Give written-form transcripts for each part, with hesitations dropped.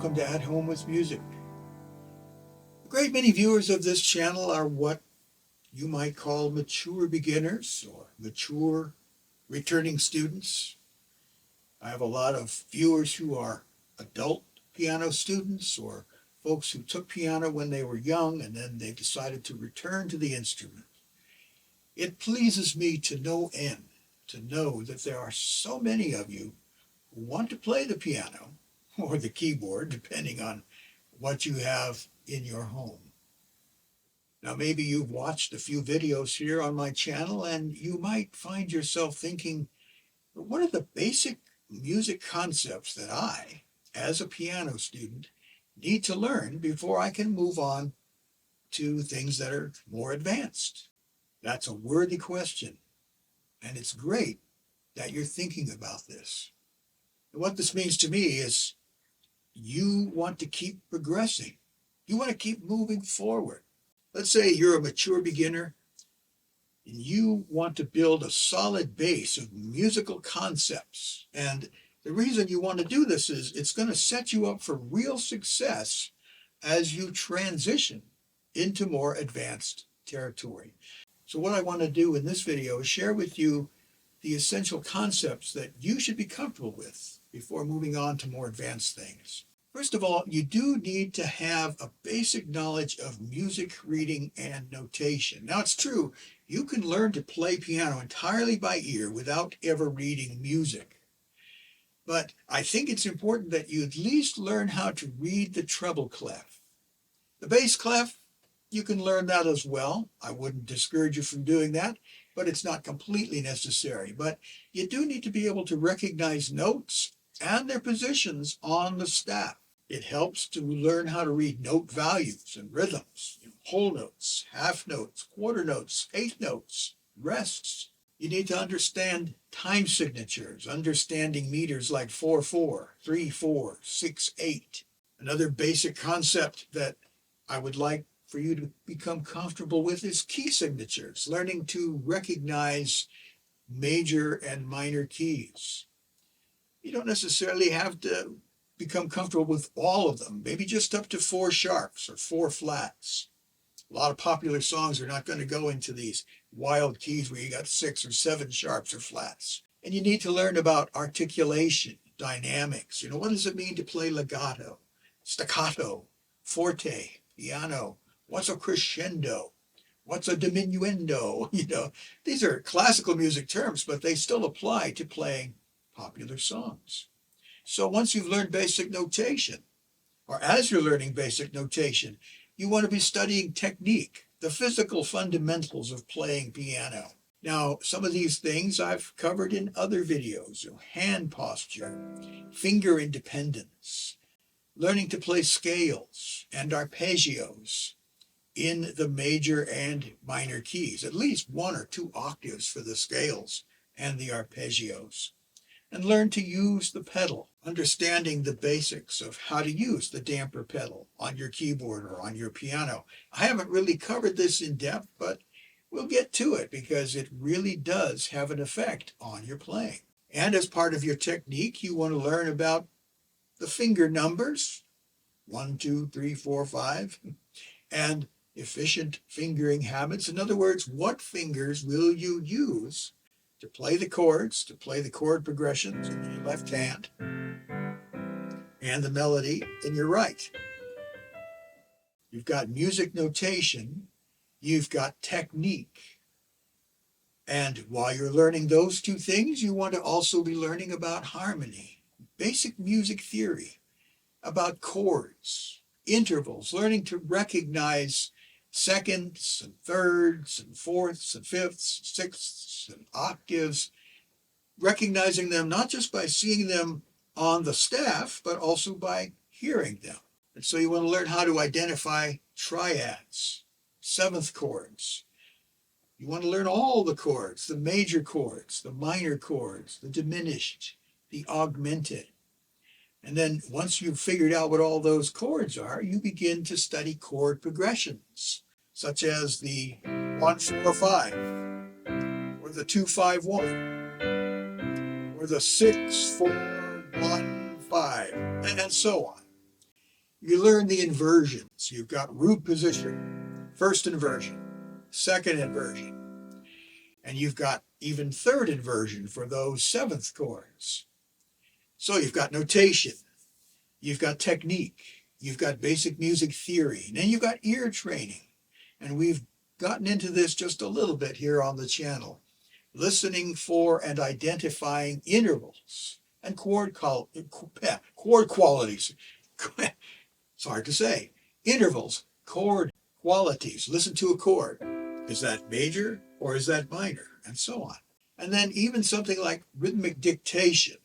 welcome to At Home with Music. A great many viewers of this channel are what you might call mature beginners or mature returning students. I have a lot of viewers who are adult piano students or folks who took piano when they were young and then they decided to return to the instrument. It pleases me to no end to know that there are so many of you who want to play the piano or the keyboard, depending on what you have in your home. Now, maybe you've watched a few videos here on my channel and you might find yourself thinking, what are the basic music concepts that I, as a piano student, need to learn before I can move on to things that are more advanced? That's a worthy question, and it's great that you're thinking about this. And what this means to me is you want to keep progressing. You want to keep moving forward. Let's say you're a mature beginner and you want to build a solid base of musical concepts. And the reason you want to do this is it's going to set you up for real success as you transition into more advanced territory. So what I want to do in this video is share with you the essential concepts that you should be comfortable with before moving on to more advanced things. First of all, you do need to have a basic knowledge of music reading and notation. Now, it's true, you can learn to play piano entirely by ear without ever reading music. But I think it's important that you at least learn how to read the treble clef. The bass clef, you can learn that as well. I wouldn't discourage you from doing that, but it's not completely necessary. But you do need to be able to recognize notes and their positions on the staff. It helps to learn how to read note values and rhythms, whole notes, half notes, quarter notes, eighth notes, rests. You need to understand time signatures, understanding meters like 4/4, 3/4, 6/8. Another basic concept that I would like for you to become comfortable with is key signatures, learning to recognize major and minor keys. You don't necessarily have to become comfortable with all of them, maybe just up to 4 sharps or 4 flats. A lot of popular songs are not going to go into these wild keys where you got 6 or 7 sharps or flats. And you need to learn about articulation, dynamics. What does it mean to play legato, staccato, forte, piano? What's a crescendo? What's a diminuendo? These are classical music terms, but they still apply to playing popular songs. So once you've learned basic notation, or as you're learning basic notation, you want to be studying technique, the physical fundamentals of playing piano. Now, some of these things I've covered in other videos: hand posture, finger independence, learning to play scales and arpeggios in the major and minor keys, at least 1 or 2 octaves for the scales and the arpeggios. And learn to use the pedal, understanding the basics of how to use the damper pedal on your keyboard or on your piano. I haven't really covered this in depth, but we'll get to it because it really does have an effect on your playing. And as part of your technique, you want to learn about the finger numbers, 1, 2, 3, 4, 5, and efficient fingering habits. In other words, what fingers will you use to play the chords, to play the chord progressions in your left hand, and the melody in your right. You've got music notation, you've got technique. And while you're learning those 2 things, you want to also be learning about harmony, basic music theory, about chords, intervals, learning to recognize seconds and thirds and fourths and fifths, sixths and octaves, recognizing them not just by seeing them on the staff, but also by hearing them. And so you want to learn how to identify triads, 7th chords. You want to learn all the chords, the major chords, the minor chords, the diminished, the augmented. And then once you've figured out what all those chords are, you begin to study chord progressions, such as the 1-4-5, or the 2-5-1, or the 6-4-1-5, and so on. You learn the inversions. You've got root position, first inversion, second inversion, and you've got even third inversion for those seventh chords. So you've got notation, you've got technique, you've got basic music theory, and then you've got ear training. And we've gotten into this just a little bit here on the channel. Listening for and identifying intervals and chord qualities. It's hard to say. Intervals, chord qualities. Listen to a chord. Is that major or is that minor? And so on. And then even something like rhythmic dictation.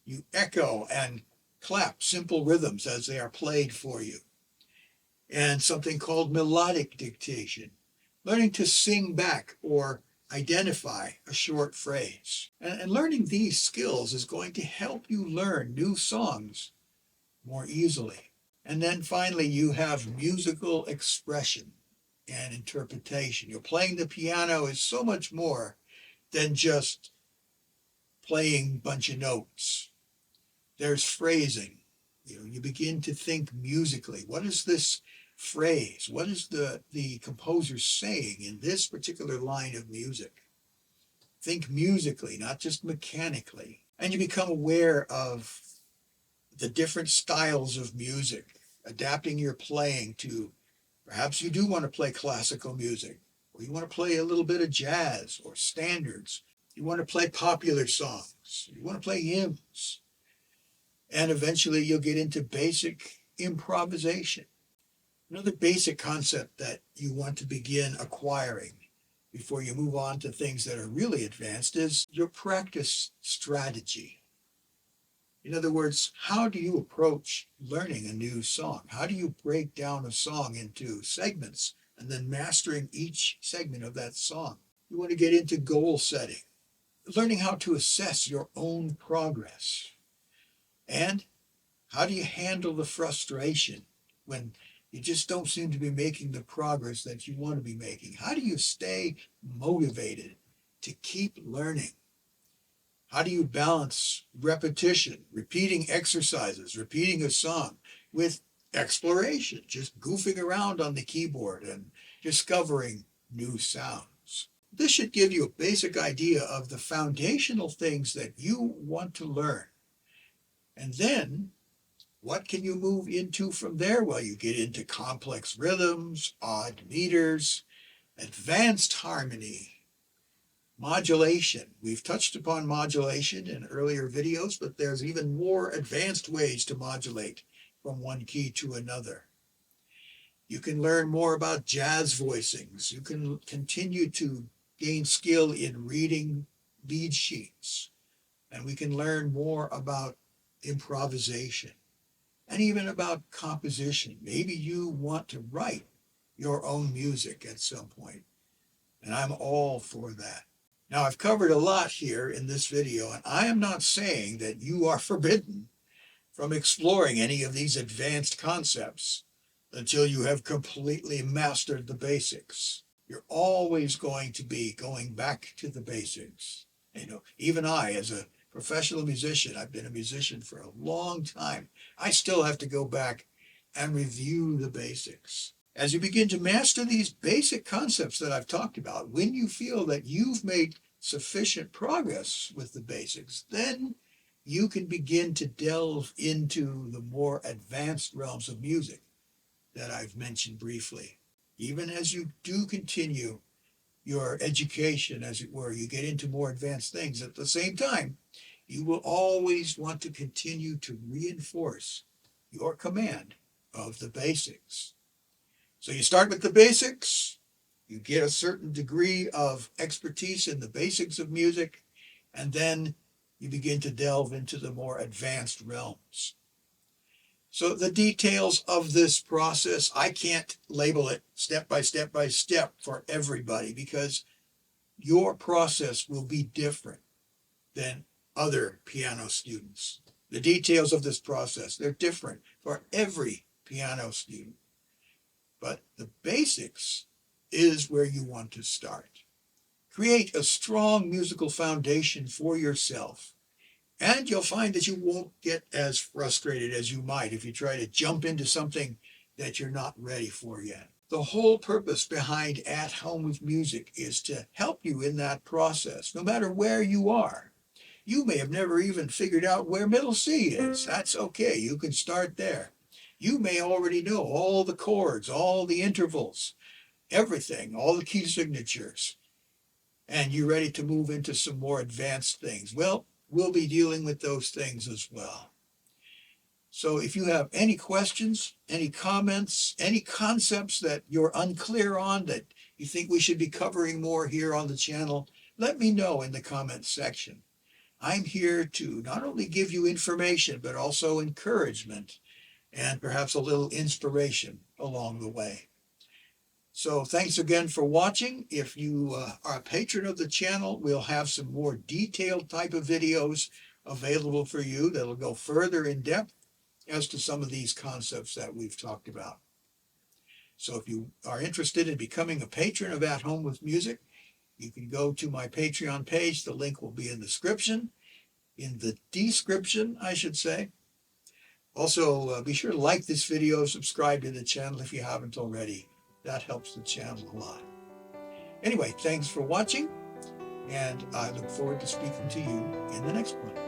You echo and clap simple rhythms as they are played for you. And something called melodic dictation. Learning to sing back or identify a short phrase. And learning these skills is going to help you learn new songs more easily. And then finally, you have musical expression and interpretation. You're playing the piano is so much more than just playing a bunch of notes. There's phrasing. You begin to think musically. What is this phrase? What is the composer saying in this particular line of music? Think musically, not just mechanically. And you become aware of the different styles of music, adapting your playing to, perhaps you do want to play classical music, or you want to play a little bit of jazz or standards. You want to play popular songs. You want to play hymns. And eventually you'll get into basic improvisation. Another basic concept that you want to begin acquiring before you move on to things that are really advanced is your practice strategy. In other words, how do you approach learning a new song? How do you break down a song into segments and then mastering each segment of that song? You want to get into goal setting, learning how to assess your own progress. And how do you handle the frustration when you just don't seem to be making the progress that you want to be making? How do you stay motivated to keep learning? How do you balance repetition, repeating exercises, repeating a song with exploration, just goofing around on the keyboard and discovering new sounds? This should give you a basic idea of the foundational things that you want to learn. And then what can you move into from there? Well, you get into complex rhythms, odd meters, advanced harmony, modulation. We've touched upon modulation in earlier videos, but there's even more advanced ways to modulate from one key to another. You can learn more about jazz voicings. You can continue to gain skill in reading lead sheets. And we can learn more about improvisation. And even about composition. Maybe you want to write your own music at some point, and I'm all for that. Now, I've covered a lot here in this video, and I am not saying that you are forbidden from exploring any of these advanced concepts until you have completely mastered the basics. You're always going to be going back to the basics. Even I, as a professional musician, I've been a musician for a long time. I still have to go back and review the basics. As you begin to master these basic concepts that I've talked about, when you feel that you've made sufficient progress with the basics, then you can begin to delve into the more advanced realms of music that I've mentioned briefly. Even as you do continue your education, as it were, you get into more advanced things. At the same time, you will always want to continue to reinforce your command of the basics. So you start with the basics, you get a certain degree of expertise in the basics of music, and then you begin to delve into the more advanced realms. So the details of this process, I can't label it step by step by step for everybody, because your process will be different than other piano students. The details of this process, they're different for every piano student. But the basics is where you want to start. Create a strong musical foundation for yourself And you'll find that you won't get as frustrated as you might if you try to jump into something that you're not ready for yet. The whole purpose behind At Home with Music is to help you in that process, no matter where you are. You may have never even figured out where middle C is. That's okay. You can start there. You may already know all the chords, all the intervals, everything, all the key signatures, and you're ready to move into some more advanced things. Well, we'll be dealing with those things as well. So if you have any questions, any comments, any concepts that you're unclear on that you think we should be covering more here on the channel, let me know in the comments section. I'm here to not only give you information, but also encouragement and perhaps a little inspiration along the way. So thanks again for watching. If you are a patron of the channel, we'll have some more detailed type of videos available for you that'll go further in depth as to some of these concepts that we've talked about. So if you are interested in becoming a patron of At Home with Music, you can go to my Patreon page. The link will be in the description, I should say. Also, be sure to like this video, subscribe to the channel if you haven't already. That helps the channel a lot. Anyway, thanks for watching, and I look forward to speaking to you in the next one.